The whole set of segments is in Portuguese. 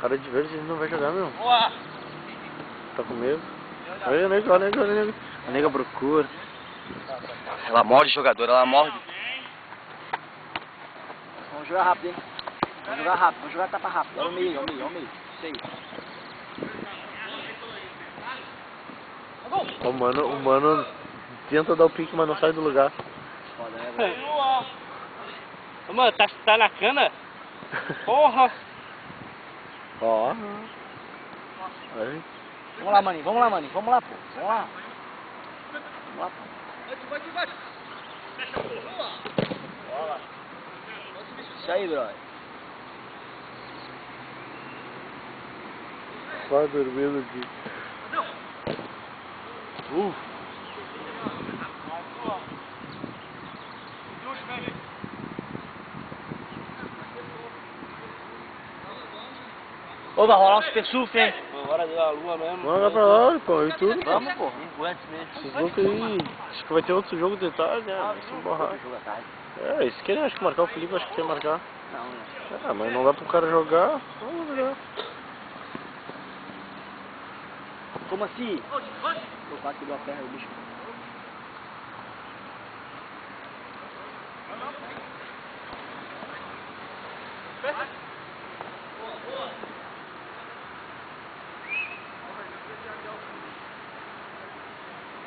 Cara de verde, ele não vai jogar, meu. Boa! Tá com medo? Olha, nego, olha, nego, olha, nego. A nega procura. Ela morde jogador, ela morde. Vamos jogar rápido, hein? Vamos jogar rápido, vamos jogar tapa rápido. Olha o meio, olha o meio, olha o meio. Isso aí. O mano tenta dar o pique, mas não sai do lugar. Foda, né, velho? Ô, mano, tá na cana? Porra! Ó. Aí. Vamos lá, maninho, vamos lá, maninho. Vamos lá, pô. Vamos lá. Vamos lá, pô. Bola. Isso aí, brother. Vai dormindo aqui. Ô, vai rolar um super surf, hein? Hora da lua mesmo. Vamos lá pra lá, pô, e tudo. Vamos, pô. Antes mesmo. Esses loucos aí. Acho que vai ter outro jogo de tarde, né? Vai se emborrar. Jogo à tarde. É, eles querem, acho que marcar o Felipe, acho que quer marcar. Não, né? Ah, mas não dá pro cara jogar. Vamos jogar. Como assim? O quase quebrou a perna do bicho.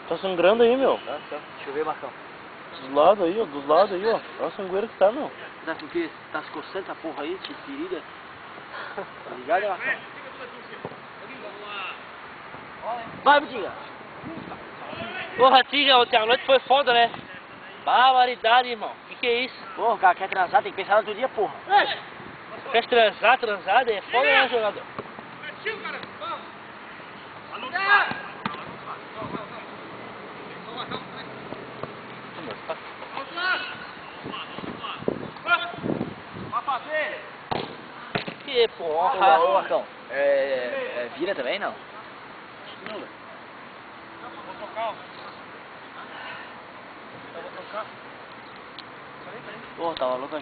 Tá sangrando aí, meu. Deixa eu ver, Marcão. Dos lados aí, ó. Dos lados aí, ó. Olha a sangueira que tá, meu. Tá com o quê? Tá se coçando essa porra aí, de ferida? Tá ligado, hein, Marcão? Vai, Butinga! Porra, Tiga, ontem à noite foi foda, né? Barbaridade, irmão. Que é isso? Porra, o cara quer transar, tem que pensar no outro dia, porra. Quer transar, é foda, né, jogador? Que porra! Ô, Marcão, vira também, não? Pô, tava louco.